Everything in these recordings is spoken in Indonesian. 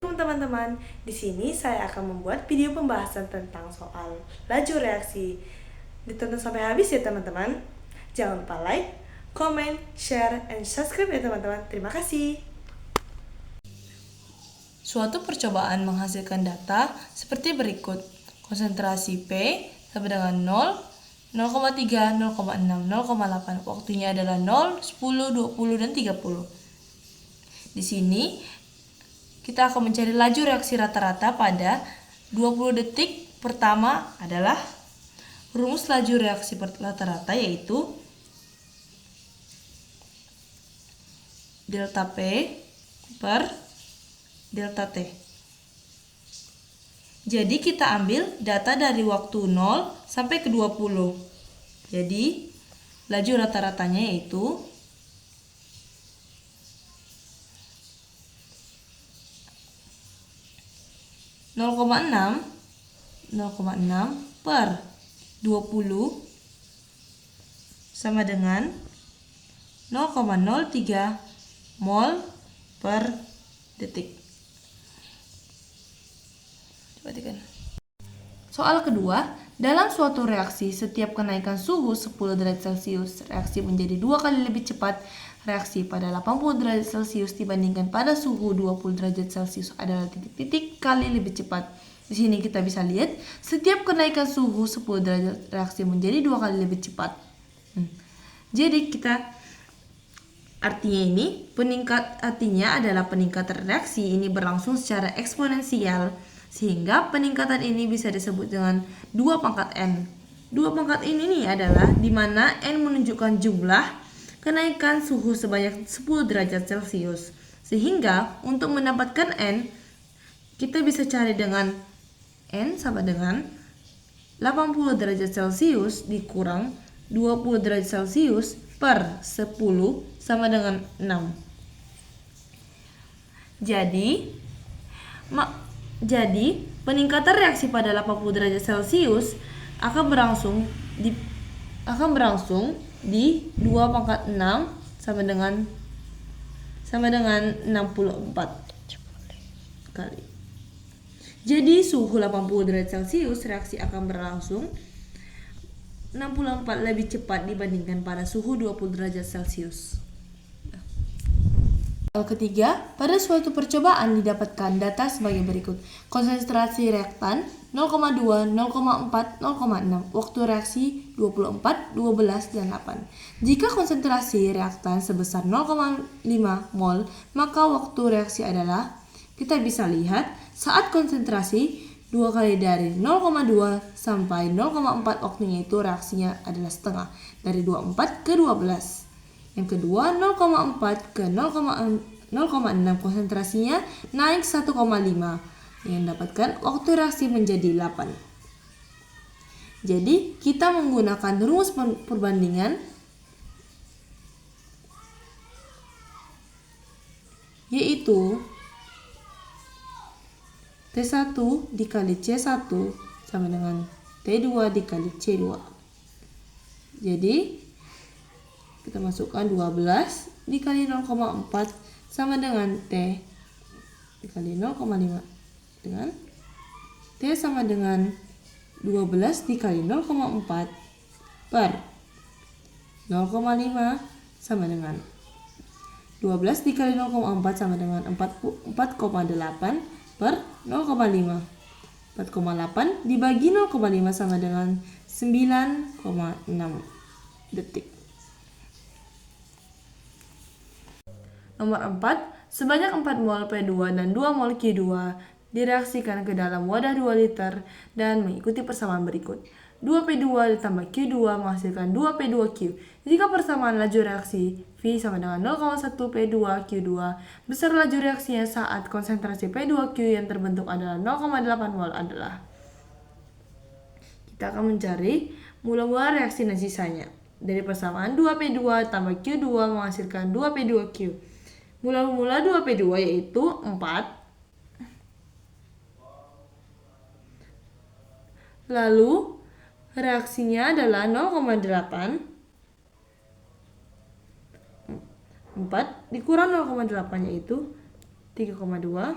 Teman-teman, di sini saya akan membuat video pembahasan tentang soal laju reaksi. Ditonton sampai habis ya teman-teman. Jangan lupa like, comment, share, and subscribe ya teman-teman. Terima kasih. Suatu percobaan menghasilkan data seperti berikut. Konsentrasi P sama dengan 0, 0,3, 0,6, 0,8. Waktunya adalah 0, 10, 20, dan 30. Di sini kita akan mencari laju reaksi rata-rata pada 20 detik pertama adalah rumus laju reaksi rata-rata yaitu delta P per delta T. Jadi kita ambil data dari waktu 0 sampai ke 20. Jadi laju rata-ratanya yaitu 0,6 per 20 sama dengan 0,03 mol per detik. Soal kedua, dalam suatu reaksi setiap kenaikan suhu 10 derajat Celcius, reaksi menjadi 2 kali lebih cepat. Reaksi pada 80 derajat Celcius dibandingkan pada suhu 20 derajat Celcius adalah titik-titik kali lebih cepat. Di sini kita bisa lihat setiap kenaikan suhu 10 derajat reaksi menjadi 2 kali lebih cepat. Jadi artinya adalah peningkatan reaksi ini berlangsung secara eksponensial sehingga peningkatan ini bisa disebut dengan 2 pangkat N. 2 pangkat ini adalah di mana N menunjukkan jumlah kenaikan suhu sebanyak 10 derajat Celcius. Sehingga untuk mendapatkan N, kita bisa cari dengan N sama dengan 80 derajat Celcius dikurang 20 derajat Celcius per 10 sama dengan 6. Jadi peningkatan reaksi pada 80 derajat Celcius akan berlangsung di 2 pangkat 6 sama dengan 64 kali. Jadi suhu 80 derajat Celcius reaksi akan berlangsung 64 lebih cepat dibandingkan pada suhu 20 derajat Celcius. Soal ketiga, pada suatu percobaan didapatkan data sebagai berikut. Konsentrasi reaktan 0,2, 0,4, 0,6. Waktu reaksi 24, 12, dan 8. Jika konsentrasi reaktan sebesar 0,5 mol, maka waktu reaksi adalah, kita bisa lihat, saat konsentrasi 2 kali dari 0,2 sampai 0,4 waktunya itu reaksinya adalah setengah. Dari 24 ke 12. Yang kedua 0,4 ke 0,6 konsentrasinya naik 1,5 yang dapatkan waktu reaksi menjadi 8. Jadi kita menggunakan rumus perbandingan yaitu T1 dikali C1 sama dengan T2 dikali C2. Jadi kita masukkan 12 dikali 0,4 sama dengan T dikali 0,5 dengan T sama dengan 12 dikali 0,4 per 0,5 sama dengan 12 dikali 0,4 sama dengan 4,8 per 0,5. 4,8 dibagi 0,5 sama dengan 9,6 detik. Nomor 4, sebanyak 4 mol P2 dan 2 mol Q2 direaksikan ke dalam wadah 2 liter dan mengikuti persamaan berikut. 2P2 ditambah Q2 menghasilkan 2P2Q. Jika persamaan laju reaksi V sama dengan 0,1 P2Q2, besar laju reaksinya saat konsentrasi P2Q yang terbentuk adalah 0,8 mol adalah. Kita akan mencari mula-mula reaksi dan sisanya. Dari persamaan 2P2 tambah Q2 menghasilkan 2P2Q. Mula-mula 2P2 yaitu 4. Lalu reaksinya adalah 0,8. 4 dikurang 0,8 yaitu 3,2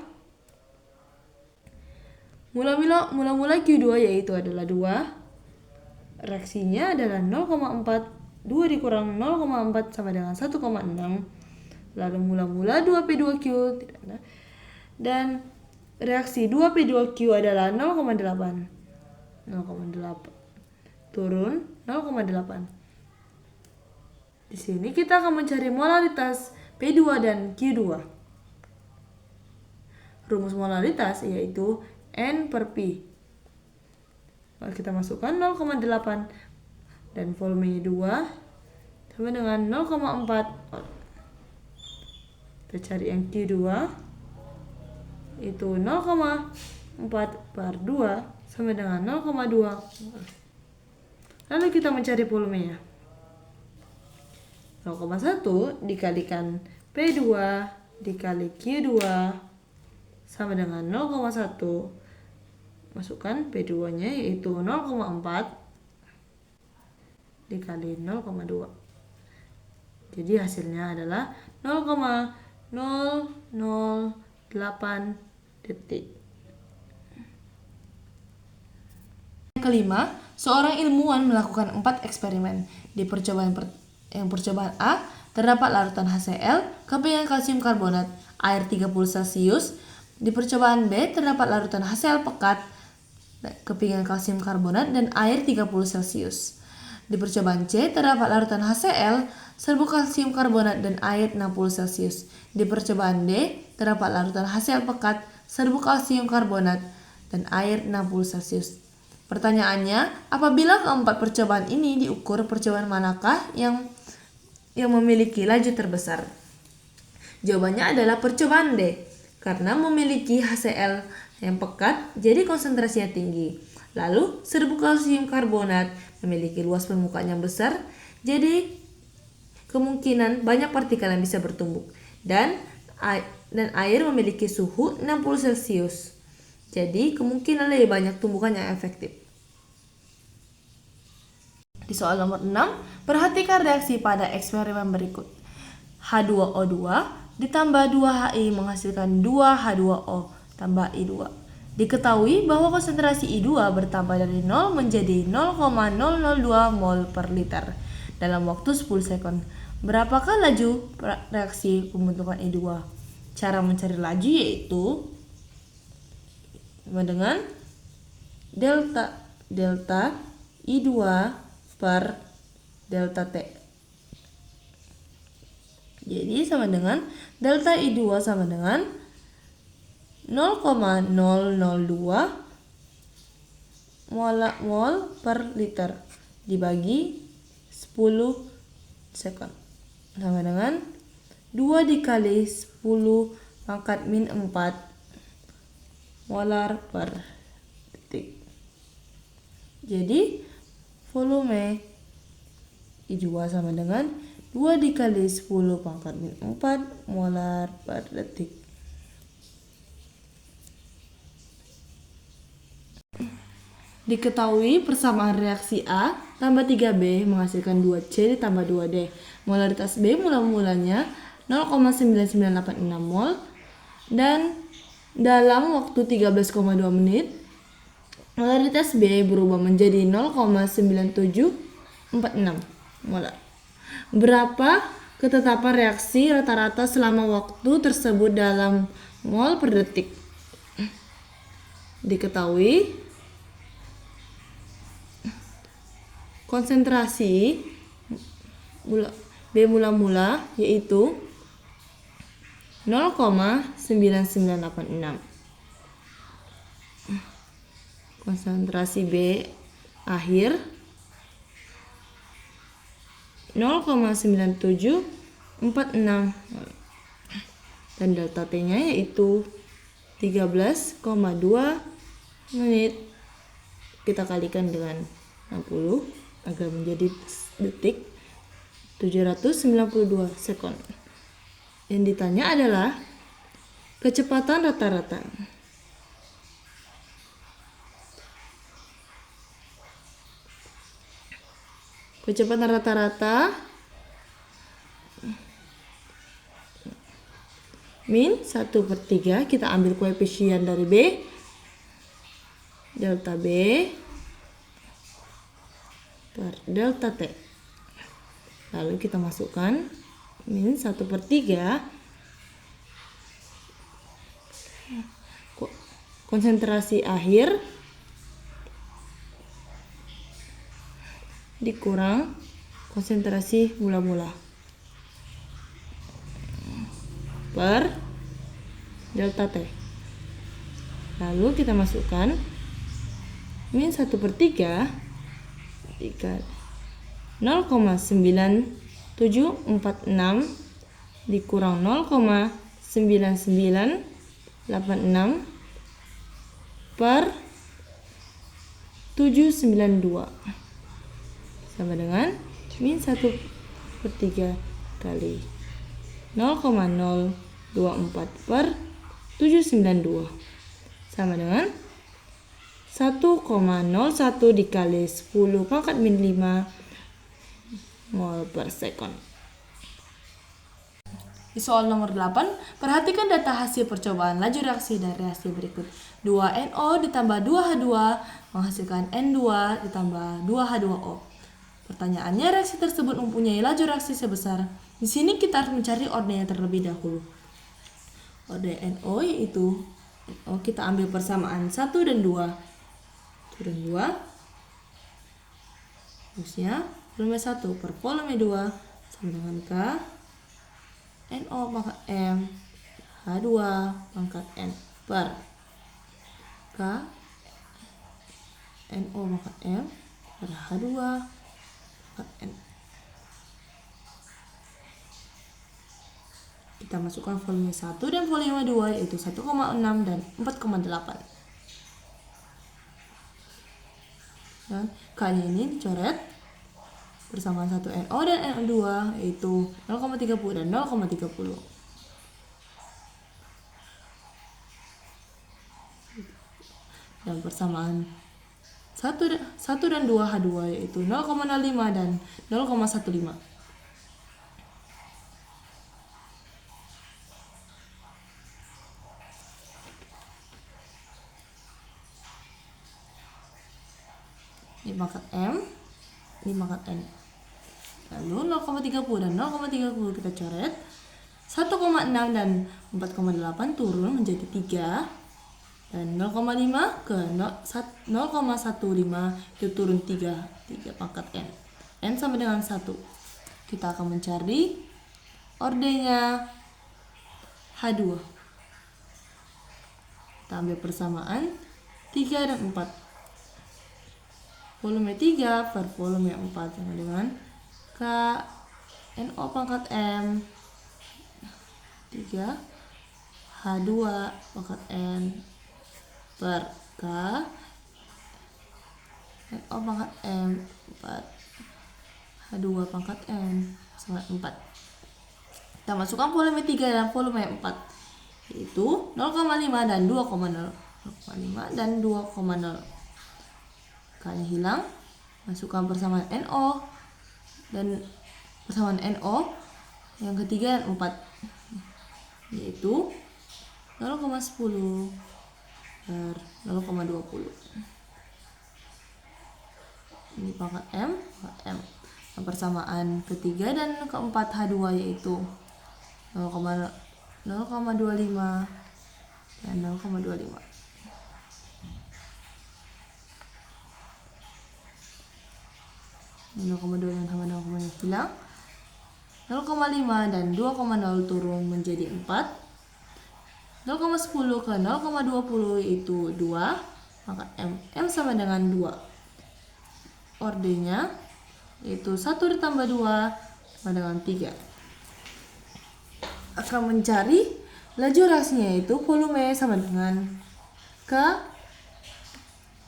Mula-mula Q2 yaitu adalah 2. Reaksinya adalah 0,4. 2 dikurang 0,4 sama dengan 1,6. Lalu mula-mula 2P2Q tidak ada. Dan reaksi 2P2Q adalah 0,8. 0,8 turun 0,8. Di sini kita akan mencari molaritas P2 dan Q2. Rumus molaritas yaitu N per P. Lalu kita masukkan 0,8 dan volumenya 2 sama dengan 0,4. Kita cari yang Q2 itu 0,4 per 2 sama dengan 0,2. Lalu kita mencari volumenya. 0,1 dikalikan P2 dikali Q2 sama dengan 0,1. Masukkan P2 nya yaitu 0,4 dikali 0,2. Jadi hasilnya adalah 0,008 detik. Yang kelima, seorang ilmuwan melakukan 4 eksperimen. Di percobaan A, terdapat larutan HCl, kepingan kalsium karbonat, air 30 Celcius. Di percobaan B, terdapat larutan HCl pekat, kepingan kalsium karbonat, dan air 30 Celcius. Di percobaan C, terdapat larutan HCl, serbuk kalsium karbonat, dan air 60 Celcius. Di percobaan D, terdapat larutan HCl pekat, serbuk kalsium karbonat, dan air 60 Celcius. Pertanyaannya, apabila keempat percobaan ini diukur, percobaan manakah yang memiliki laju terbesar? Jawabannya adalah percobaan D, karena memiliki HCl yang pekat, jadi konsentrasinya tinggi. Lalu, serbuk kalsium karbonat memiliki luas permukaan yang besar, jadi kemungkinan banyak partikel yang bisa bertumbuk. Dan air memiliki suhu 60 Celcius, jadi kemungkinan lebih banyak tumbukan yang efektif. Di soal nomor 6, perhatikan reaksi pada eksperimen berikut. H2O2 ditambah 2HI menghasilkan 2H2O tambah I2. Diketahui bahwa konsentrasi I2 bertambah dari 0 menjadi 0,002 mol per liter dalam waktu 10 sekund. Berapakah laju reaksi pembentukan I2? Cara mencari laju yaitu sama dengan delta I2 per delta T. Jadi sama dengan delta I2 sama dengan 0,002 mol per liter dibagi 10 sekon sama dengan 2 dikali 10 pangkat min 4 molar per detik. Jadi volume I2 sama dengan 2 dikali 10 pangkat min 4 molar per detik. Diketahui persamaan reaksi A tambah 3B menghasilkan 2C ditambah 2D. Molaritas B mula-mulanya 0,9986 mol dan dalam waktu 13,2 menit molaritas B berubah menjadi 0,9746 molar. Berapa ketetapan reaksi rata-rata selama waktu tersebut dalam mol per detik? Diketahui konsentrasi B mula-mula yaitu 0,9986. Konsentrasi B akhir 0,9746 dan delta T-nya yaitu 13,2 menit. Kita kalikan dengan 60 agar menjadi detik 792 sekon. Yang ditanya adalah kecepatan rata-rata. Kecepatan rata-rata min 1/3, kita ambil koefisien dari B delta B per delta T. Lalu kita masukkan min 1/3 konsentrasi akhir dikurang konsentrasi mula-mula per delta T. Lalu kita masukkan min 1/3 dikali 0,9746 dikurang 0,9986 per 792 sama dengan min 1/3 kali 0,024 per 792 sama dengan 1,01 dikali 10 pangkat min 5 mol per sekon. Di soal nomor 8, perhatikan data hasil percobaan laju reaksi dan reaksi berikut. 2NO ditambah 2H2 menghasilkan N2 ditambah 2H2O. Pertanyaannya, reaksi tersebut mempunyai laju reaksi sebesar. Di sini kita harus mencari ordenya terlebih dahulu. Orde NO yaitu kita ambil persamaan 1 dan 2. 1 dan 2. Terusnya volume 1 per volume 2 sama dengan K NO pangkat M H2 pangkat N per K NO pangkat M per H2 pangkat N. Kita masukkan volume 1 dan volume 2 yaitu 1,6 dan 4,8. Dan K-nya ini dicoret bersamaan 1 NO dan NO2 yaitu 0,30 dan 0,30. Dan persamaan 1 dan 2 H2 yaitu 0,05 dan 0,15. Ini pangkat M, ini pangkat N. Lalu 0,30 dan 0,30 kita coret. 1,6 dan 4,8 turun menjadi 3. Dan 0,5 ke 0,15 itu turun 3 pangkat N. N sama dengan 1. Kita akan mencari ordenya H2. Kita ambil persamaan 3 dan 4. Volume 3 per volume 4 sama dengan K NO pangkat M 3 H2 pangkat N per K NO pangkat M 4 H2 pangkat N sama 4. Kita masukkan volume 3 dan volume 4 yaitu 0,5 dan 2,0. 0,5 dan 2,0. K-nya hilang, masukkan persamaan NO dan persamaan NO yang ketiga dan 4 yaitu 0,10 per 0,20. Ini pangkat M, yang persamaan ketiga dan keempat H2 yaitu 0,25 dan 0,25. Ini 0,2 yang sama 0,2 hilang. 0,5 dan 2,0 turun menjadi 4. 0,10 ke 0,20 itu 2. Maka M sama dengan 2. Ordenya yaitu 1 ditambah 2 sama dengan 3. Akan mencari laju reaksinya yaitu volume sama dengan K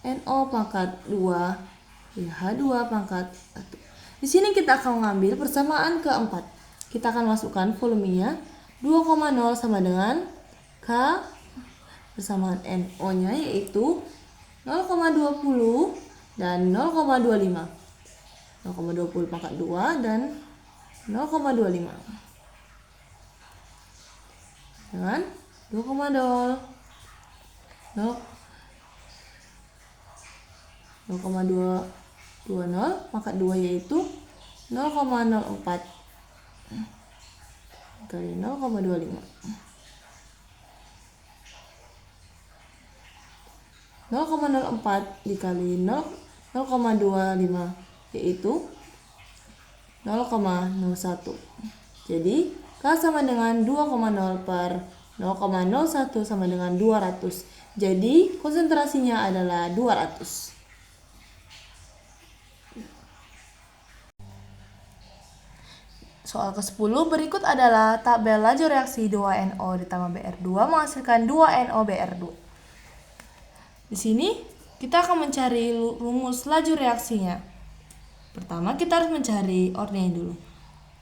NO pangkat 2 H2 pangkat 1. Di sini kita akan mengambil persamaan keempat. Kita akan masukkan volumenya 2,0 sama dengan K persamaan NO-nya yaitu 0,20 dan 0,25. 0,20 pangkat 2 dan 0,25. Dengan 2,0 0,220 maka 2 yaitu 0,04 kali 0,25. 0,04 dikali 0,25 yaitu 0,01. Jadi K sama dengan 2,0 per 0,01 sama dengan 200. Jadi konsentrasinya adalah 200. Soal ke-10 berikut adalah tabel laju reaksi 2NO ditambah Br2 menghasilkan 2NO-Br2. Di sini kita akan mencari rumus laju reaksinya. Pertama kita harus mencari ordenya dulu.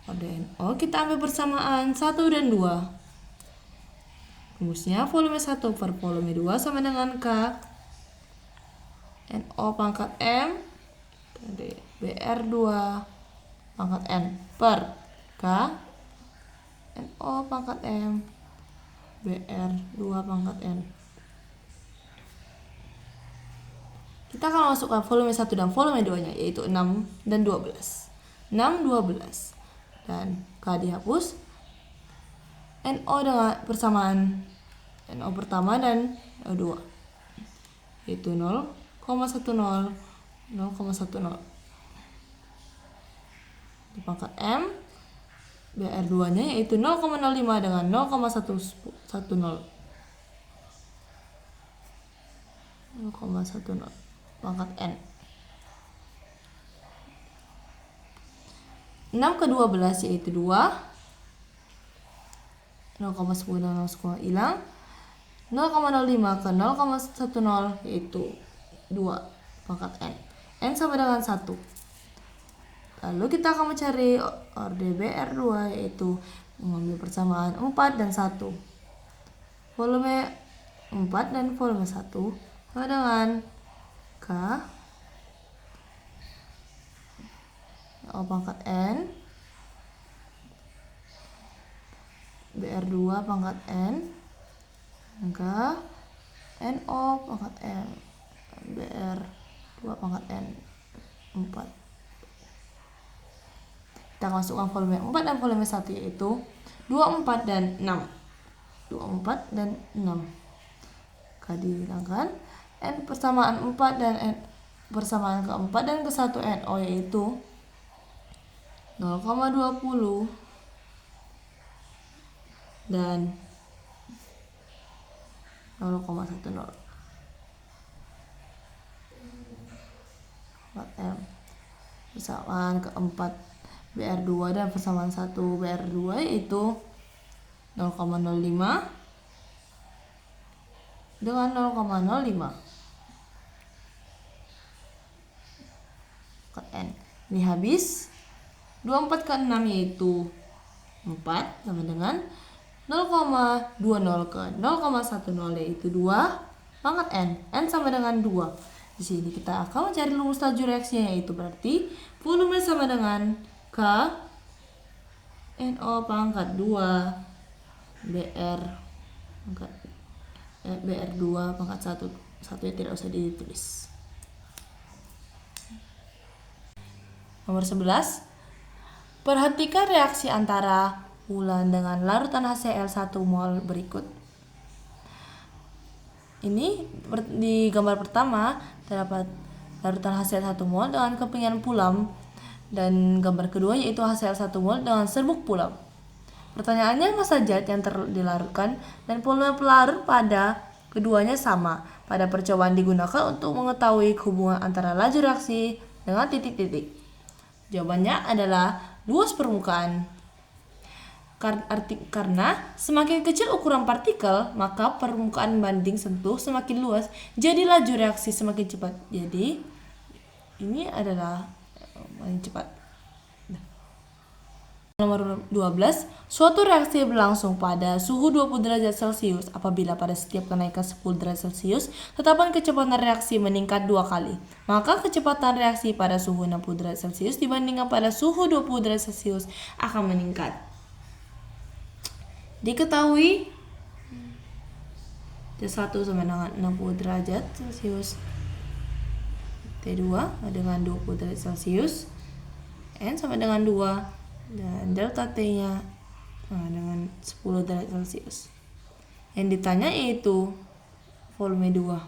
Orde NO kita ambil bersamaan 1 dan 2. Rumusnya volume 1 per volume 2 sama dengan K NO pangkat M dari BR2 pangkat N per K NO pangkat M BR2 pangkat N. Kita akan masukkan volume 1 dan volume 2 nya yaitu 6 dan 12. 6, 12 dan K dihapus. NO dengan persamaan NO pertama dan NO 2 yaitu 0,10 0,10 di pangkat M. BR2 nya yaitu 0,05 dengan 0,10 pangkat N. 6 ke 12 yaitu 2. 0,10 dan 0,10 hilang. 0,05 ke 0,10 yaitu 2 pangkat N. N sama dengan 1. Lalu kita akan mencari orde BR2 yaitu mengambil persamaan 4 dan 1. Volume 4 dan volume 1 sama dengan K O pangkat N BR2 pangkat N maka NO pangkat M BR2 pangkat N 4. Kita masukkan volume 4 dan volume 1 yaitu 24 dan 6. 24 dan 6. K dihilangkan. N persamaan 4 dan N persamaan ke-4 dan ke-1 NO yaitu 0,20 dan 0,10 4M persamaan ke-4 BR2 dan persamaan 1 BR2 yaitu 0,05 dengan 0,05 N. Ini habis. 24 ke 6 yaitu 4 sama dengan 0,20 ke 0,10 yaitu 2 pangkat N. N sama dengan 2. Di sini kita akan mencari rumus laju reaksinya yaitu berarti volume sama dengan K NO pangkat 2 BR pangkat BR2 pangkat 1. Satunya tidak usah ditulis. Nomor 11. Perhatikan reaksi antara ulan dengan larutan HCl 1 mol berikut. Ini di gambar pertama terdapat larutan HCl 1 mol dengan kepingan pulam dan gambar kedua yaitu HCl 1 mol dengan serbuk pulam. Pertanyaannya massa zat yang dilarutkan dan volume pelarut pada keduanya sama. Pada percobaan digunakan untuk mengetahui hubungan antara laju reaksi dengan titik-titik. Jawabannya adalah luas permukaan. Karena semakin kecil ukuran partikel, maka permukaan banding sentuh semakin luas, jadi laju reaksi semakin cepat. Jadi ini adalah paling cepat. Nomor 12. Suatu reaksi berlangsung pada suhu 20 derajat Celcius apabila pada setiap kenaikan 10 derajat Celcius tetapan kecepatan reaksi meningkat 2 kali. Maka kecepatan reaksi pada suhu 60 derajat Celcius dibandingkan pada suhu 20 derajat Celcius akan meningkat. Diketahui T1 sama dengan 60 derajat Celcius T2 dengan 20 derajat Celcius, N sama dengan 2, dan delta T-nya dengan 10 derajat Celcius. Yang ditanya yaitu volume 2.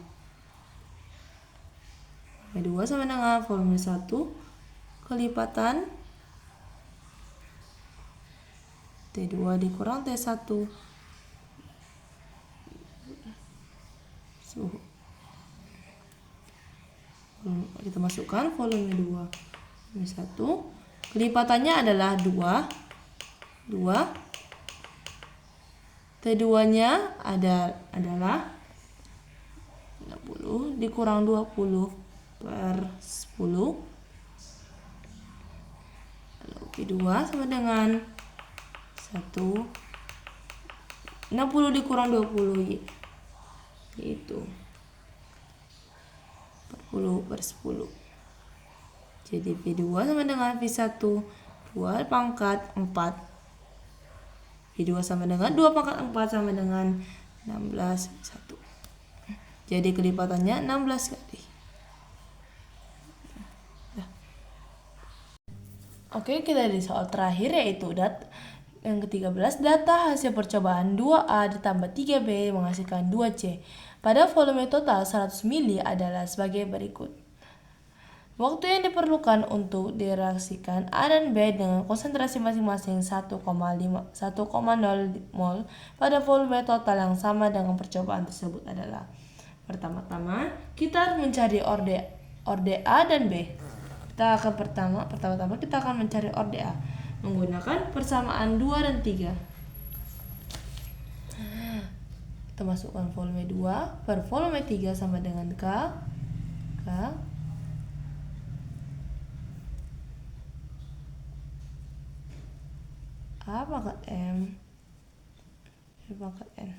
Volume 2 sama dengan volume 1 kelipatan T2 dikurang T1 suhu. Kita masukkan volume 2. Volume 1 kelipatannya adalah 2. T2-nya adalah 60 dikurang 20 per 10. Lalu P2 sama dengan 1. 60 dikurang 20 yaitu 40 per 10. Jadi P2 sama dengan P1 2 pangkat 4. P2 sama dengan 2 pangkat 4 sama dengan 16 1. Jadi kelipatannya 16 kali. Oke, kita di soal terakhir yaitu yang ke-13, data hasil percobaan 2A ditambah 3B menghasilkan 2C. Pada volume total 100 mili adalah sebagai berikut. Waktu yang diperlukan untuk direaksikan A dan B dengan konsentrasi masing-masing 1,0 mol pada volume total yang sama dengan percobaan tersebut adalah: pertama-tama kita harus mencari orde A dan B. Pertama-tama kita akan mencari orde A menggunakan persamaan 2 dan 3. Kita masukkan volume 2 per volume 3 sama dengan K A pangkat M B pangkat N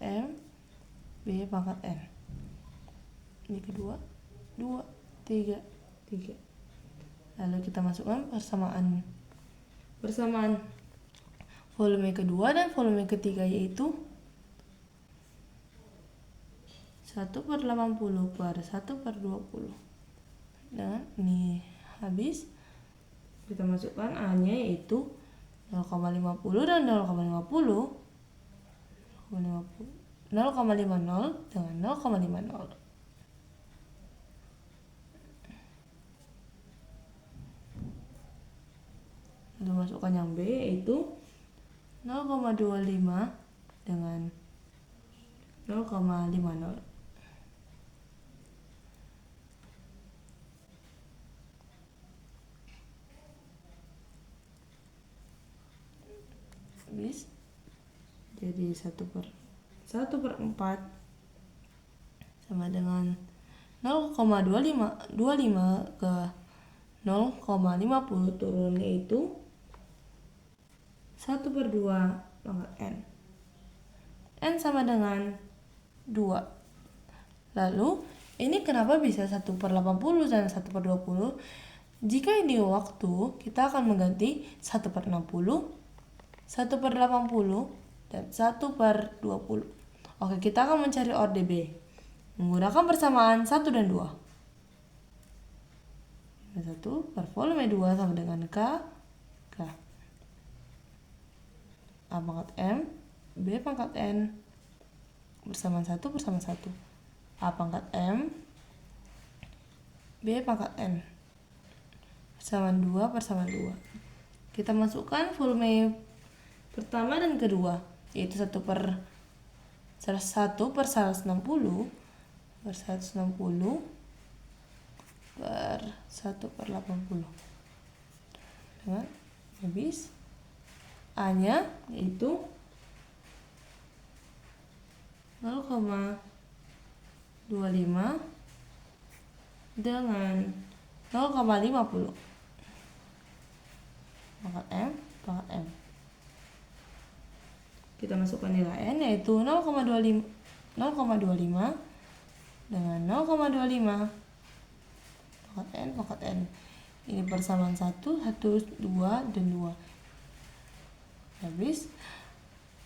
M B pangkat N. Ini kedua 2 3 3. Lalu kita masukkan persamaan volume kedua dan volume ketiga yaitu 1 per 80 per 1 per 20. Dan ini habis. Kita masukkan A-nya yaitu 0,50 dan 0,50 dengan 0,50. Lalu masukkan yang B yaitu 0,25 dengan 0,50. Habis. Jadi 1 per 4 sama dengan 0,25 ke 0,50 turun yaitu 1 per 2 pangkat N. N sama dengan 2. Lalu ini kenapa bisa 1 per 80 dan 1 per 20? Jika ini waktu, kita akan mengganti 1 per 60, 1 per 80, dan 1 per 20. Oke, kita akan mencari orde B menggunakan persamaan 1 dan 2. 1 per volume 2 sama dengan K A pangkat M B pangkat N bersamaan 1 bersama 1. A pangkat M B pangkat N bersamaan 2 bersama 2. Kita masukkan volume pertama dan kedua yaitu 1 per 160 per 160 per 1 per 80. Dengan habis A-nya yaitu 0,25 dengan 0,50 pangkat M pangkat M. Kita masukkan nilai N yaitu 0,25 dengan 0,25 pangkat N pangkat N. Ini persamaan 1, 2, dan 2. Habis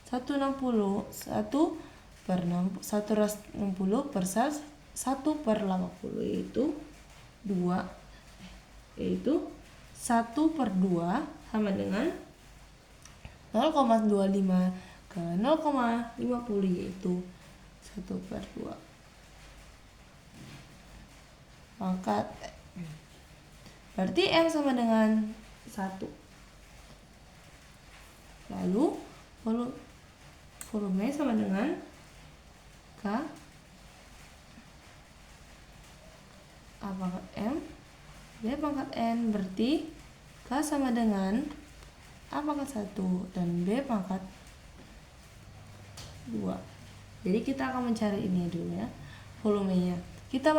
160 per 160 per 1 per 50 yaitu 1 per 2 sama dengan 0,25 ke 0,50 yaitu 1 per 2 pangkat berarti M sama dengan 1. Lalu volume sama dengan K A pangkat M B pangkat N, berarti K sama dengan A pangkat 1 dan B pangkat 2. Jadi kita akan mencari ini dulu ya, volumenya. Kita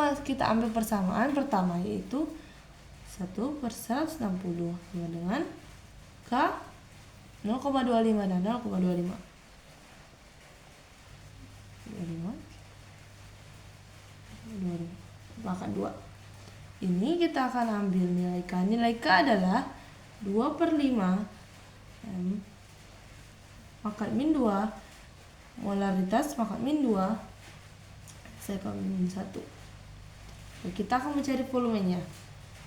ambil persamaan pertama yaitu 1 per 160 sama dengan K 0,25 dan 0,25 pangkat 2. Ini kita akan ambil nilai K. Nilai K adalah 2 per 5 M pangkat min 2 molaritas pangkat min 2 saya pangkat min 1. Oke, kita akan mencari volumenya.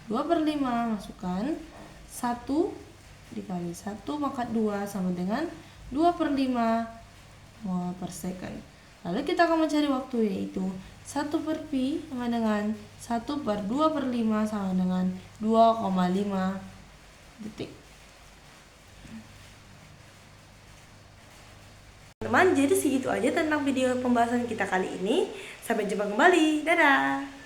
2 per 5 masukkan 1 dikali 1 pangkat 2 sama dengan 2 per 5 mol per second. Lalu kita akan mencari waktu yaitu 1 per pi sama dengan 1 per 2 per 5 sama dengan 2,5 detik. Teman-teman, jadi segitu aja tentang video pembahasan kita kali ini. Sampai jumpa kembali. Dadah!